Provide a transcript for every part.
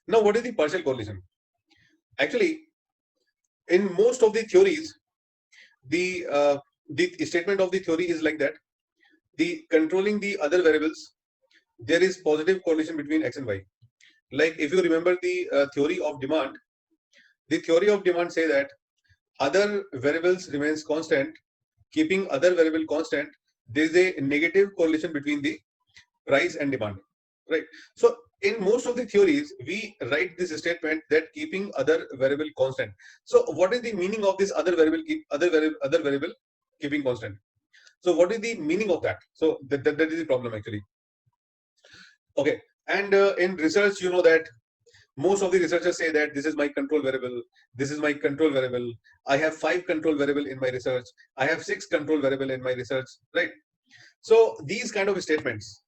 Now, what is the partial correlation? Actually, in most of the theories, the statement of the theory is like that: the controlling the other variables, there is positive correlation between x and y. Like if you remember the theory of demand, the theory of demand say that other variables remains constant, keeping other variable constant, there is a negative correlation between the price and demand, right? So in most of the theories, we write this statement that keeping other variable constant. So what is the meaning of this other variable other variable keeping constant? So what is the meaning of that? So that is the problem actually. Okay, and in research, you know that most of the researchers say that this is my control variable, this is my control variable. I have 5 control variable in my research. I have 6 control variable in my research, right? So these kind of statements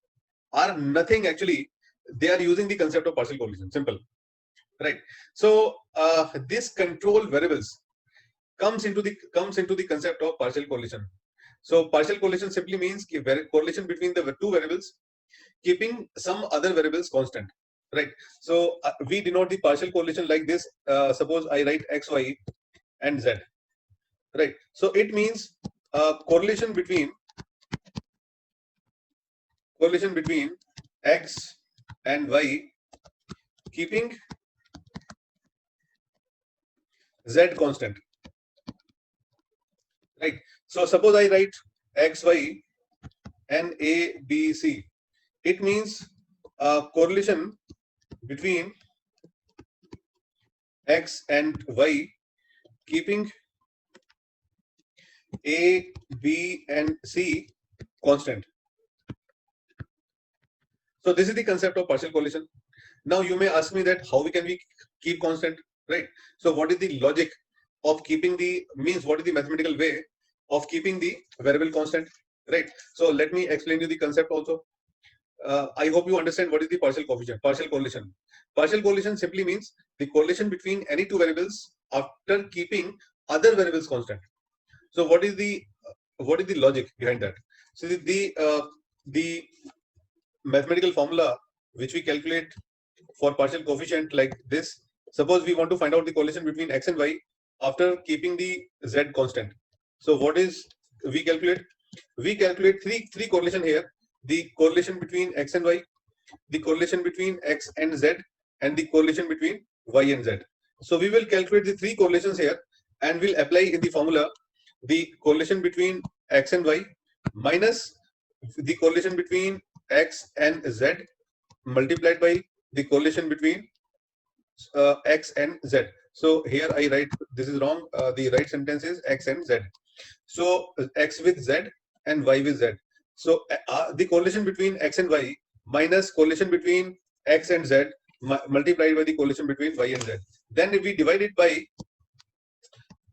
are nothing actually. They are using the concept of partial correlation. Simple, right? So this control variables comes into the concept of partial correlation. So partial correlation simply means correlation between the two variables, keeping some other variables constant, right? So we denote the partial correlation like this. Suppose I write x, y, and z, right? So it means correlation between x and y, keeping z constant, right? So suppose I write x, y, and a, b, c. It means correlation between x and y, keeping a, b, and c constant. So this is the concept of partial correlation. Now you may ask me that how we keep constant, right? So what is the logic of keeping the means? What is the mathematical way of keeping the variable constant, right? So let me explain you the concept also. I hope you understand what is the partial correlation. Partial correlation simply means the correlation between any two variables after keeping other variables constant. So what is the logic behind that? So the mathematical formula which we calculate for partial coefficient like this. Suppose we want to find out the correlation between x and y after keeping the z constant. So what is we calculate? We calculate three correlation here: the correlation between x and y, the correlation between x and z, and the correlation between y and z. So we will calculate the three correlations here and we'll apply in the formula the correlation between x and y minus the correlation between x and z multiplied by the correlation between x and z. So here I write, this is wrong. The right sentence is x and z. So x with z and y with z. So the correlation between x and y minus correlation between x and z multiplied by the correlation between y and z. Then if we divide it by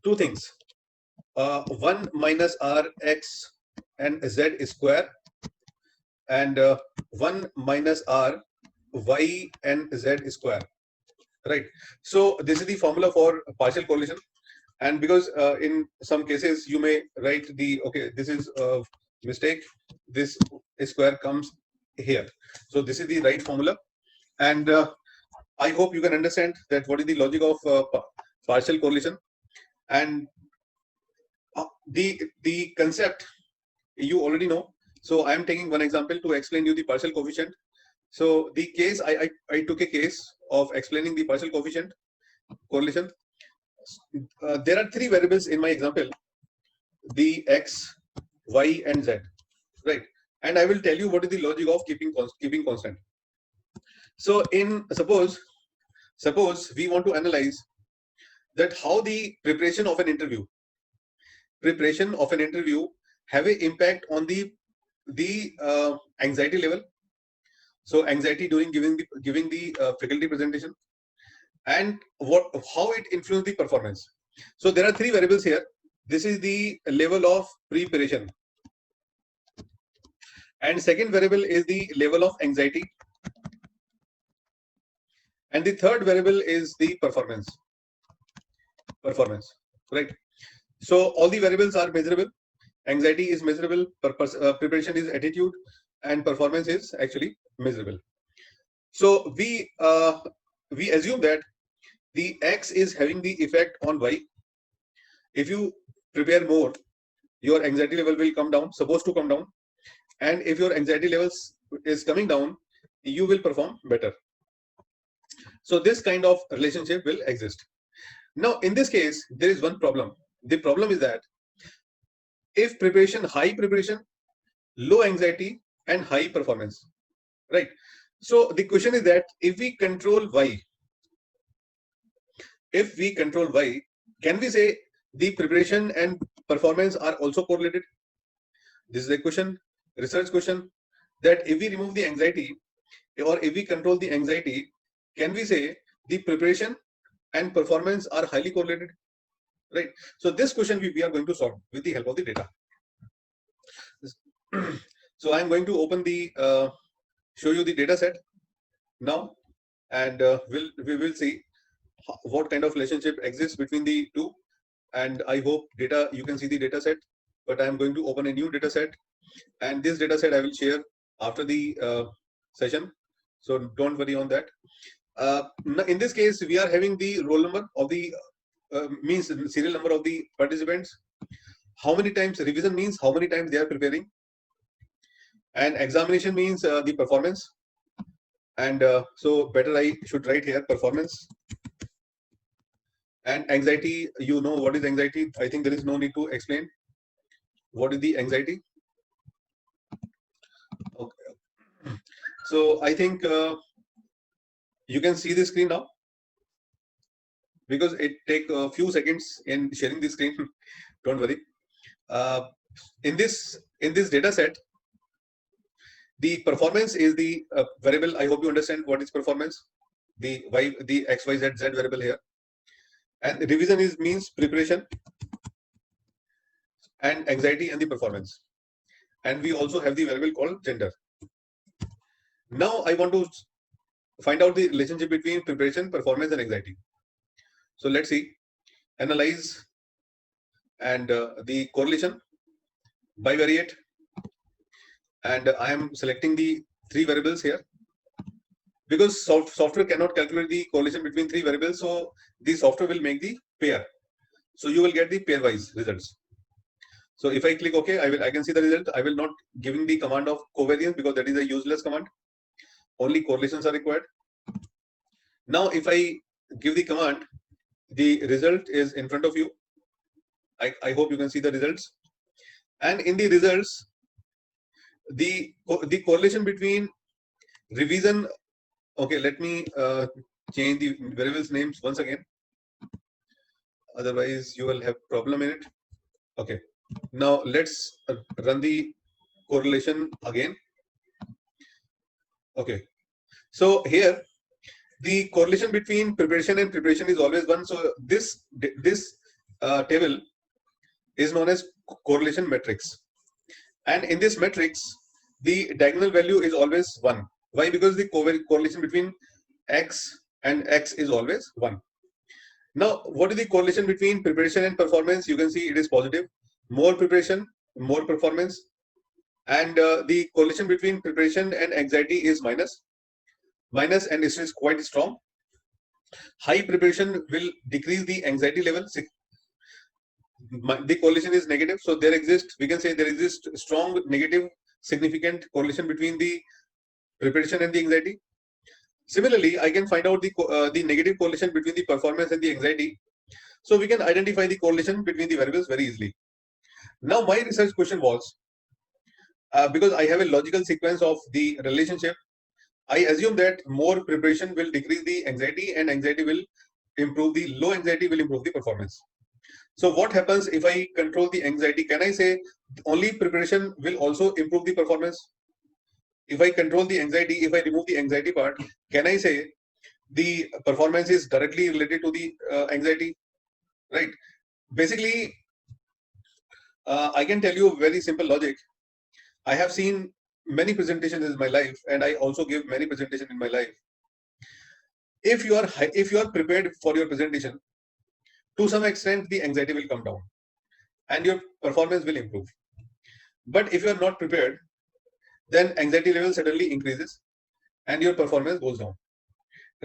two things, 1 minus r x and z square, and 1 minus r y and z square, right? So this is the formula for partial correlation. And because in some cases you may write the, okay, this is a mistake, this square comes here. So this is the right formula, and I hope you can understand that what is the logic of partial correlation. And the concept you already know. So I am taking one example to explain you the partial coefficient. So the case I took a case of explaining the partial coefficient correlation. There are three variables in my example: the x, y, and z, right? And I will tell you what is the logic of keeping constant. So in suppose we want to analyze that how the preparation of an interview have an impact on the anxiety level. So anxiety during giving the faculty presentation, and how it influences the performance. So there are three variables here. This is the level of preparation, and second variable is the level of anxiety, and the third variable is the performance, right? So all the variables are measurable. Anxiety is measurable, preparation is attitude, and performance is actually measurable. So we we assume that the X is having the effect on Y. If you prepare more, your anxiety level will come down, supposed to come down. And if your anxiety levels is coming down, you will perform better. So this kind of relationship will exist. Now, in this case, there is one problem. The problem is that if preparation, high preparation, low anxiety, and high performance, right? So the question is that if we control Y, can we say the preparation and performance are also correlated? This is a question, research question, that if we remove the anxiety or if we control the anxiety, can we say the preparation and performance are highly correlated? Right. So this question we are going to solve with the help of the data. So I'm going to open the show you the data set now, and we will see what kind of relationship exists between the two. And I hope data, you can see the data set, but I'm going to open a new data set, and this data set I will share after the session. So don't worry on that. In this case, we are having the roll number of the means serial number of the participants. How many times revision means how many times they are preparing, and examination means the performance. And so better I should write here performance. And anxiety, you know what is anxiety. I think there is no need to explain what is the anxiety. Okay. So I think you can see the screen now, because it take a few seconds in sharing the screen. Don't worry. In this data set, the performance is the variable. I hope you understand what is performance. The X, Y, Z variable here, and revision is means preparation, and anxiety and the performance. And we also have the variable called gender. Now I want to find out the relationship between preparation, performance, and anxiety. So let's see, analyze, and the correlation, bivariate, and I am selecting the three variables here, because software cannot calculate the correlation between three variables. So the software will make the pair. So you will get the pairwise results. So if I click OK, I can see the result. I will not giving the command of covariance, because that is a useless command. Only correlations are required. Now, if I give the command, the result is in front of you. I hope you can see the results. And in the results, the correlation between revision. Okay, let me change the variables names once again. Otherwise, you will have problem in it. Okay. Now let's run the correlation again. Okay. So here, the correlation between preparation and preparation is always 1. So this table is known as correlation matrix. And in this matrix, the diagonal value is always 1. Why? Because the correlation between X and X is always 1. Now, what is the correlation between preparation and performance? You can see it is positive. More preparation, more performance. And the correlation between preparation and anxiety is minus, and this is quite strong. High preparation will decrease the anxiety level. The correlation is negative. So there exists, we can say there exists strong negative significant correlation between the preparation and the anxiety. Similarly, I can find out the negative correlation between the performance and the anxiety. So we can identify the correlation between the variables very easily. Now, my research question was, because I have a logical sequence of the relationship, I assume that more preparation will decrease the anxiety, and anxiety will improve the low anxiety will improve the performance. So what happens if I control the anxiety? Can I say only preparation will also improve the performance? If I control the anxiety, if I remove the anxiety part, can I say the performance is directly related to the anxiety? Right. Basically, I can tell you very simple logic. I have seen many presentations in my life, and I also give many presentations in my life. If you are prepared for your presentation, to some extent the anxiety will come down and your performance will improve. But if you are not prepared, then anxiety level suddenly increases and your performance goes down.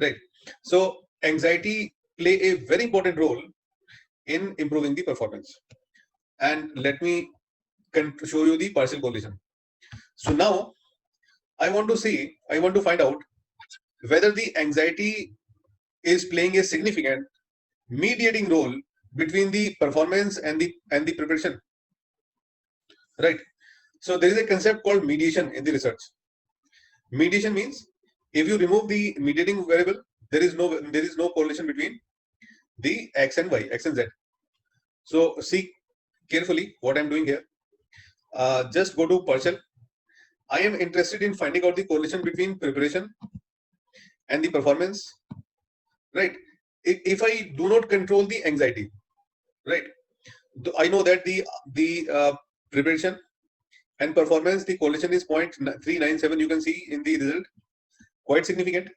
Right. So anxiety play a very important role in improving the performance. And let me show you the partial correlation. So now I want to find out whether the anxiety is playing a significant mediating role between the performance and the preparation. Right. So there is a concept called mediation in the research. Mediation means if you remove the mediating variable, there is no correlation between the x and y, x and z. So see carefully what I'm doing here. Just go to partial. I am interested in finding out the correlation between preparation and the performance. Right. If I do not control the anxiety, right, I know that the preparation and performance, the correlation is 0.397. You can see in the result, quite significant.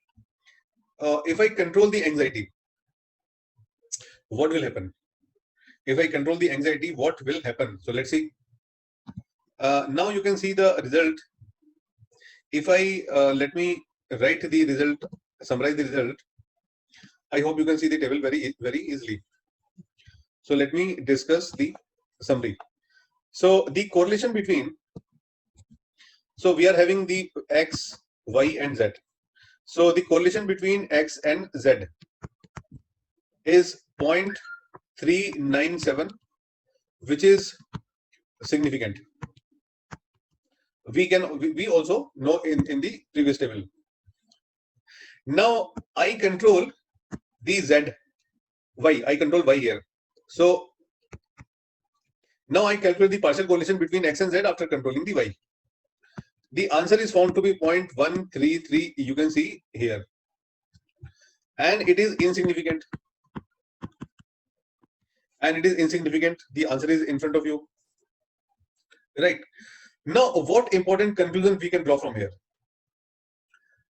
If I control the anxiety, what will happen? If I control the anxiety, what will happen? So let's see. Now you can see the result. If I let me write the result, summarize the result. I hope you can see the table very easily. So let me discuss the summary. So the correlation between, so we are having the x, y, and z. So the correlation between x and z is 0.397, which is significant. We also know in the previous table. Now I control the z, y. I control y here. So now I calculate the partial correlation between x and z after controlling the y. The answer is found to be 0.133. You can see here, and it is insignificant. And it is insignificant. The answer is in front of you. Right. Now, what important conclusion we can draw from here?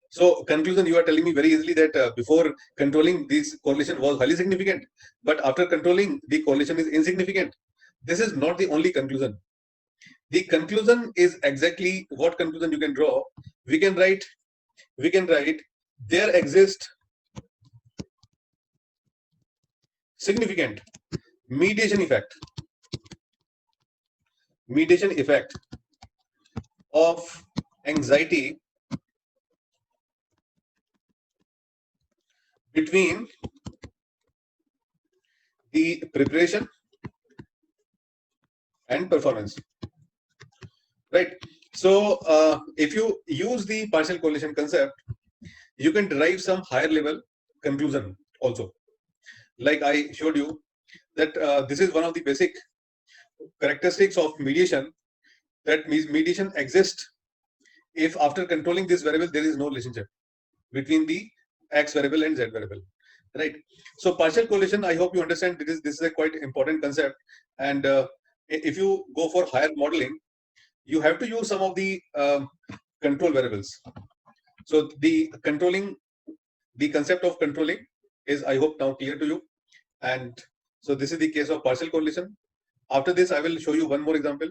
So, conclusion, you are telling me very easily that before controlling, this correlation was highly significant, but after controlling, the correlation is insignificant. This is not the only conclusion. The conclusion is exactly what conclusion you can draw. We can write there exists significant mediation effect of anxiety between the preparation and performance. Right. So if you use the partial correlation concept, you can derive some higher level conclusion also. Like I showed you that this is one of the basic characteristics of mediation, that means mediation exists if after controlling this variable there is no relationship between the x variable and z variable. Right. So partial correlation, I hope you understand this is a quite important concept, and if you go for higher modeling, you have to use some of the control variables. So the concept of controlling is, I hope, now clear to you. And so this is the case of partial correlation. After this, I will show you one more example.